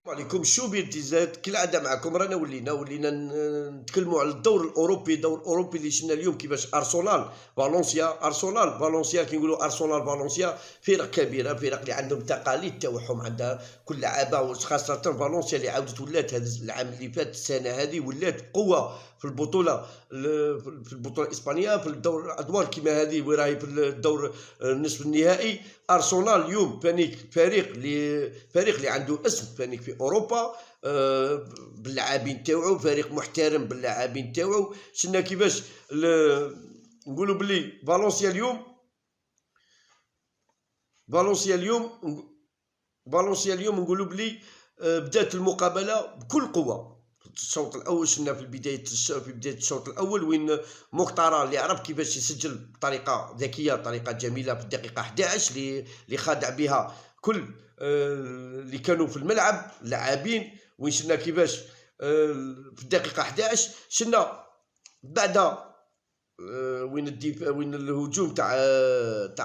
عليكم شو بيرتزات كالعاده معكم رانا ولينا نتكلموا على الدور الاوروبي اللي شفنا اليوم كيفاش ارسنال فالنسيا كي نقولوا ارسنال فالنسيا فرق كبيره، فرق اللي عندهم تقاليد تاعهم، عندها كل لعابه، وخاصه فالنسيا اللي عاودت ولات هذا العام اللي فات، السنه هذه ولات قوه في البطوله الاسبانيه، في الدور الادوار كيما هذه وراهي في الدور النصف النهائي. ارسنال اليوم فريق اللي عنده اسم فانيك في اوروبا، باللاعبين تاوعو، فريق محترم باللاعبين تاوعو. شفنا كيفاش نقولوا بلي فالنسيا اليوم نقولوا بلي بدات المقابله بكل قوه. الشوط الاول شفنا في بدايه الشوط الاول وين مختار اللي عرف كيفاش يسجل بطريقه ذكيه، طريقه جميله في الدقيقه 11 اللي خادع بها كل اللي كانوا في الملعب اللاعبين. وين شفنا كيفاش في الدقيقه 11 شفنا بعد وين الهجوم تاع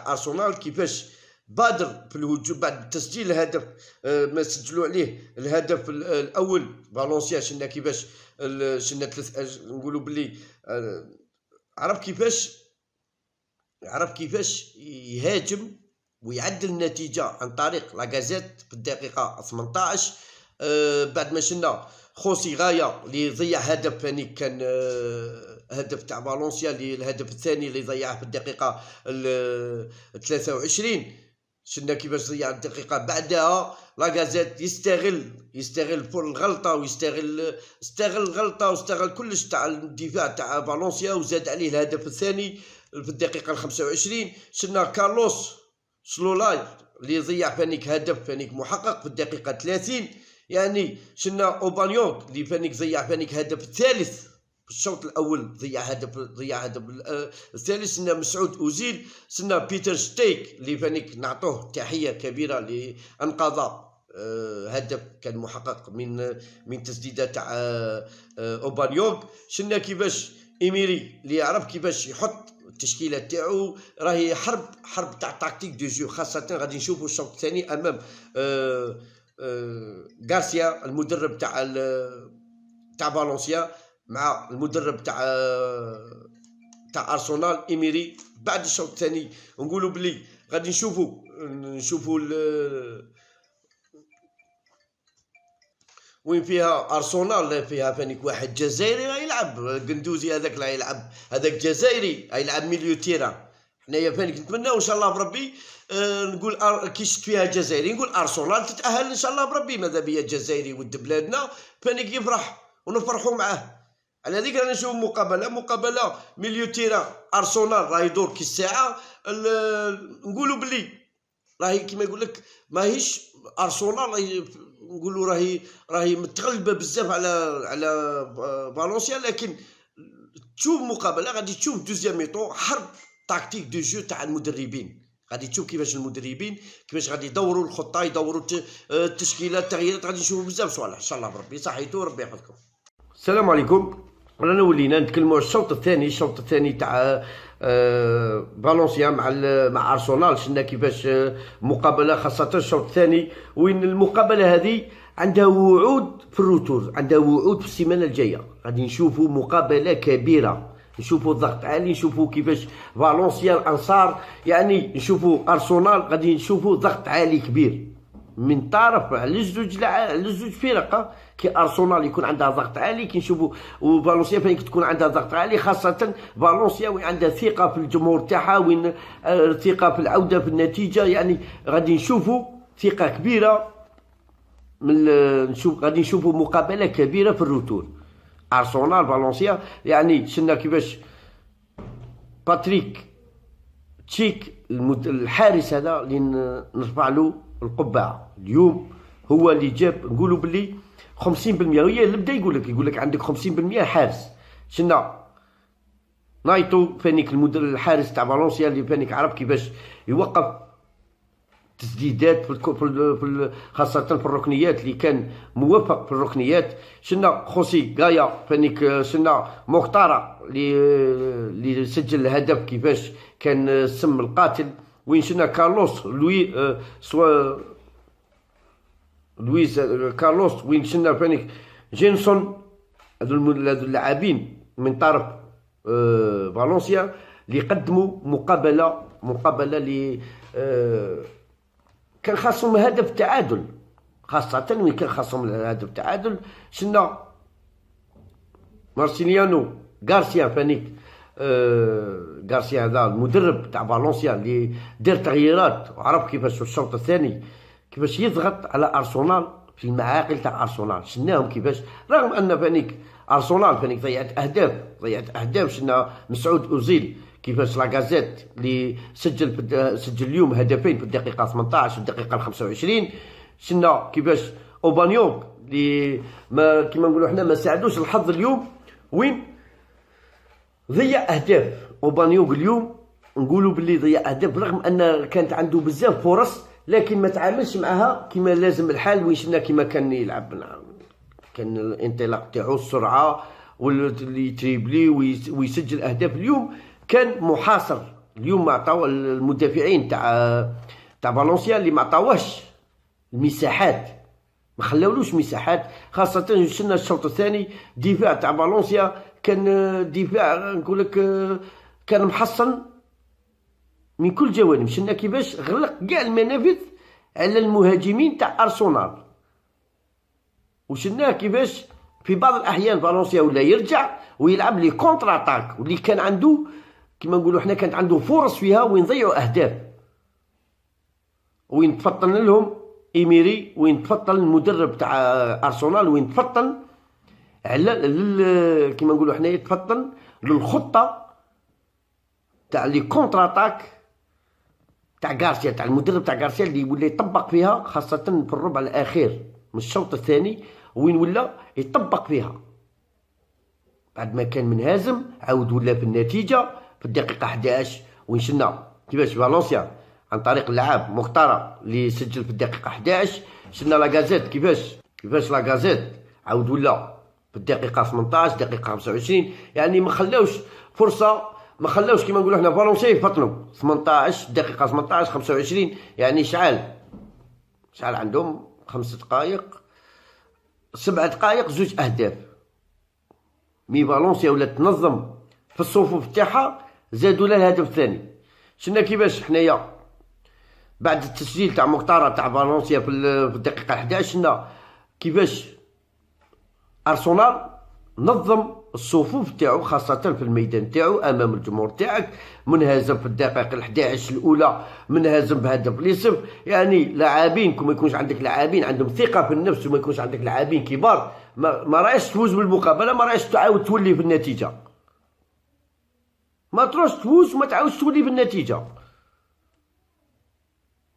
ارسنال كيفاش بادر في الهجوم بعد تسجيل الهدف، ما سجلوا عليه الهدف الاول فالنسيا. شفنا كيفاش شفنا نقولوا بلي عرف كيفاش يهاجم ويعدل النتيجه عن طريق لاكازيت في الدقيقه 18. بعد ما شفنا خوسي غاية اللي ضيع هدف ثاني، كان هدف تاع فالنسيا اللي الهدف الثاني اللي ضيعه في الدقيقه 23. شفنا كيفاش ضيع الدقيقه بعدها لاكازيت يستغل فور الغلطه، ويستغل الغلطه واستغل كلش تاع الدفاع تاع فالنسيا، وزاد عليه الهدف الثاني في الدقيقه 25. شفنا كارلوس سلولاي اللي ضيع فانيك هدف فانيك محقق في الدقيقه 30. يعني شفنا اوبانيوك اللي فانيك ضيع فانيك هدف الثالث في الشوط الاول، ضيع هدف الثالث. شفنا مسعود اوزيل، شفنا بيتر شتيك اللي فانيك نعطوه تحيه كبيره لانقذ هدف كان محقق من تسديده تاع اوبانيوك. شفنا كيفاش ايميري اللي يعرف كيفاش يحط التشكيله تاعو، راهي حرب تاع تاكتيك دو جو. خاصه غادي نشوفوا الشوط الثاني امام غارسيا المدرب تاع فالنسيا مع المدرب تاع ارسنال ايميري. بعد الشوط الثاني نقولوا بلي غادي نشوفوا وين فيها ارسنال، فيها فانيك واحد جزائري راه يلعب، قندوزي هذاك راه يلعب، هذاك جزائري يلعب ميليو تيران. حنايا فانيك نتمناو ان شاء الله بربي نقول كي شفت فيها جزائري نقول ارسنال تتاهل ان شاء الله بربي. ماذا بيا جزائري ود بلادنا فانيك يفرح ونفرحوا معاه. على هذيك رانا نشوف مقابله ميليو تيران ارسنال راه يدور كي الساعه. نقولوا بلي راهي كيما يقول لك ماهيش ارسنال نقولوا راهي متغلبه بزاف على فالنسيا، لكن تشوف مقابله غادي تشوف دوزيام ميطون حرب تاكتيك دو جو تاع المدربين. غادي تشوف كيفاش المدربين كيفاش غادي يدوروا الخطه، يدوروا التشكيلات، التغييرات، غادي نشوفوا بزاف صوالح ان شاء الله بربي. صحيتو ربي يحفظكم. السلام عليكم. رانا ولينا نتكلموا على الشوط الثاني تاع فالنسيا مع ارسنال. شفنا كيفاش مقابله، خاصه الشوط الثاني وين المقابله هذه عندها وعود في الروتور، عندها وعود في السيمانه الجايه. غادي نشوفوا مقابله كبيره، نشوفوا ضغط عالي، نشوفوا كيفاش فالنسيا الانصار، يعني نشوفوا ارسنال غادي نشوفوا ضغط عالي كبير من طرف على الزوج فرق. كي ارسنال يكون عندها ضغط عالي كي نشوفوا، وفالنسيا فين تكون عندها ضغط عالي، خاصه فالنسيا وين عندها ثقه في الجمهور تاعها، وين ثقه في العوده في النتيجه. يعني غادي نشوفوا ثقه كبيره غادي نشوفوا مقابله كبيره في الروتور ارسنال فالنسيا. يعني شفنا كيفاش باتريك تشيك الحارس هذا اللي نرفع له القبعه اليوم، هو اللي جاب نقولوا باللي 50%. هي اللي بدا يقول لك عندك 50% حارس. شفنا نايتو فانيك الحارس تاع فالنسيا اللي فانيك عرف كيفاش يوقف تسديدات خاصه في الركنيات، اللي كان موفق في الركنيات. شفنا خوسي غايا فانيك، شفنا مختار اللي سجل الهدف كيفاش كان سم القاتل. وين شفنا كارلوس لوي لويس كارلوس وين شنا فانيك جينسون، هذو اللاعبين من طرف فالنسيا اللي قدموا مقابله ل كان خاصهم هدف تعادل، خاصة وين كان خاصهم هدف تعادل. شنا مارسيليانو غارسيا فانيك غارسيا هذا المدرب تاع فالنسيا اللي دار تغييرات وعرف كيفاش في الشوط الثاني كيفاش يضغط على ارسنال في المعاقل تاع ارسنال. شناهم كيفاش رغم ان فانيك ارسنال فانيك ضيعت اهداف. شنا مسعود اوزيل كيفاش لاكازيت اللي سجل اليوم هدفين في الدقيقه 18 والدقيقه 25. شنا كيفاش اوبانيونغ اللي ما كيما نقولوا حنا ما ساعدوش الحظ اليوم وين ضيع اهداف. اوبانيونغ اليوم نقولوا باللي ضيع اهداف رغم ان كانت عنده بزاف فرص لكن ما تعاملش معها كما لازم الحال. وين شفنا كما كان يلعب، كان الانطلاق تاعو السرعه واللي تريبلي ويسجل اهداف. اليوم كان محاصر، اليوم ما عطاو المدافعين تاع فالنسيا اللي ما عطاوهش المساحات، ما خلاولوش مساحات. خاصه شفنا الشوط الثاني دفاع تاع فالنسيا كان دفاع نقول لك كان محصن من كل جوانب. شفنا كيفاش غلق كاع المنافذ على المهاجمين تاع ارسنال، وشفناه كيفاش في بعض الاحيان فالنسيا ولا يرجع ويلعب لي كونتر اتاك، واللي كان عنده كما نقولوا حنا كانت عنده فرص فيها وين ضيعوا اهداف، وين تفطن لهم ايميري، وين تفطن المدرب تاع ارسنال، وين تفطن على كما نقولوا حنا تفطن للخطه تاع لي كونتر اتاك تاع غارسيا، تاع المدرب تاع غارسيا اللي ولا يطبق فيها خاصه في الربع الاخير من الشوط الثاني، وين ولا يطبق فيها بعد ما كان منهزم عاود ولا في النتيجه في الدقيقه 11. وين شفنا كيفاش فالنسيا عن طريق اللاعب مختار اللي سجل في الدقيقه 11. شفنا لاكازيت كيفاش لاكازيت عاود ولا في الدقيقه 18 دقيقه 25. يعني ما خلاوش فرصه، ما خلاوش كيما نقولوا حنا فالنسيا يفطنوا 18 دقيقه 18 25. يعني شحال عندهم 5 دقائق 7 دقائق 2 اهداف. مي فالنسيا ولات تنظم في الصفوف تاعها زادوا لها الهدف الثاني. شفنا كيفاش حنايا بعد التسجيل تاع مختار تاع فالنسيا في الدقيقه 11 شفنا كيفاش ارسنال نظم الصفوف تاعو خاصة في الميدان تاعو امام الجمهور تاعك، منهزم في الدقائق 11 الاولى، منهزم بهدف لصفر. يعني لاعبين كون ما يكونش عندك لاعبين عندهم ثقة في النفس وما يكونش عندك لاعبين كبار ما رايش تفوز بالمقابلة، ما رايش تعاود تولي في النتيجة، ما تروحش تفوز وما تعاودش تولي في النتيجة.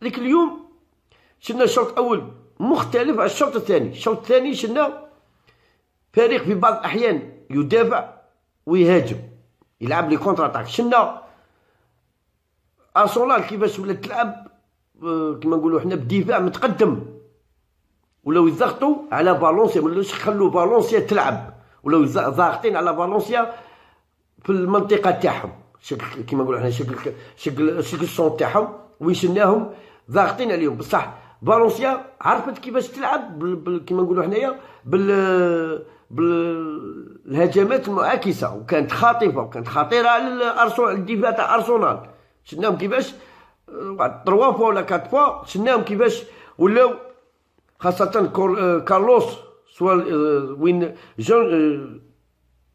لكن اليوم شفنا الشوط الاول مختلف على الشوط الثاني. الشوط الثاني شفنا فريق في بعض الاحيان يدافع ويهاجم يلعب لي كونتر اتاك. شفنا ارسنال كيفاش ولات تلعب كما نقولوا حنا بدفاع متقدم، ولاو يضغطوا على فالنسيا، ما ولاوش يخلوا فالنسيا تلعب، ولاو ضاغطين على فالنسيا في المنطقه تاعهم، شكل كما نقولوا حنا شكل الصون تاعهم، وين شفناهم ضاغطين عليهم. بصح فالنسيا عرفت كيفاش تلعب كما نقولوا حنايا بالهجمات المعاكسه، وكانت خاطفه وكانت خطيره على الدفاع تاع ارسنال. شفناهم كيفاش 3 فوا ولا 4 فوا، شفناهم كيفاش ولاو خاصه كارلوس سوا وين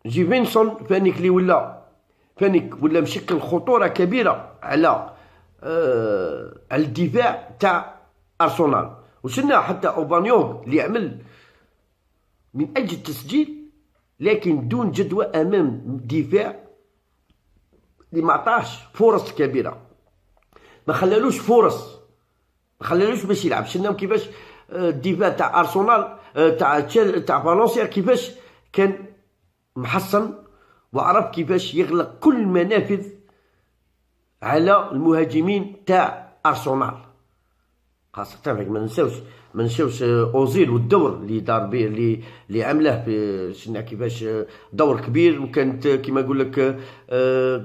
جيفينسون فانيك اللي ولا مشكل خطوره كبيره على الدفاع تاع ارسنال. وشفنا حتى اوبانيونغ اللي يعمل من اجل التسجيل لكن دون جدوى امام دفاع اللي ما عطاش فرص كبيره، ما خلالوش فرص، ما خلالوش باش يلعب. شفنا كيفاش الدفاع تاع ارسنال تاع فالنسيا كيفاش كان محصن وعرف كيفاش يغلق كل المنافذ على المهاجمين تاع ارسنال. خاصة ما نساوش اوزيل والدور اللي دار به اللي عمله في شفنا كيفاش دور كبير، وكانت كيما نقول لك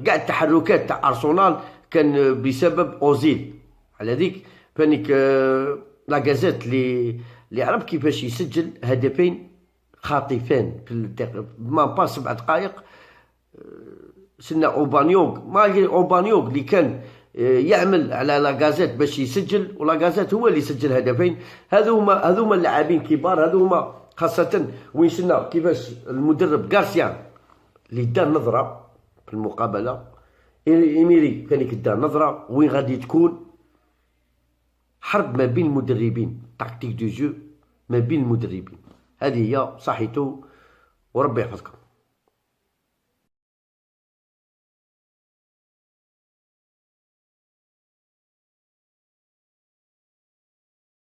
كاع التحركات تاع ارسنال كان بسبب اوزيل. على ذيك فانيك لاكازيت اللي اللي عرف كيفاش يسجل هدفين خاطفين في ما با 7 دقائق. سنا اوبانيوغ، مالغري اوبانيوغ اللي كان يعمل على لاكازيت باش يسجل، ولاكازيت هو اللي سجل هدفين. هذوما اللاعبين كبار، هذوما خاصة وين شفنا كيفاش المدرب غارسيا اللي دار نظرة في المقابلة، إيميري كان يدار نظرة وين غادي تكون حرب ما بين المدربين، تاكتيك دو جو ما بين المدربين. هذه هي صحيتو، وربي يحفظكم.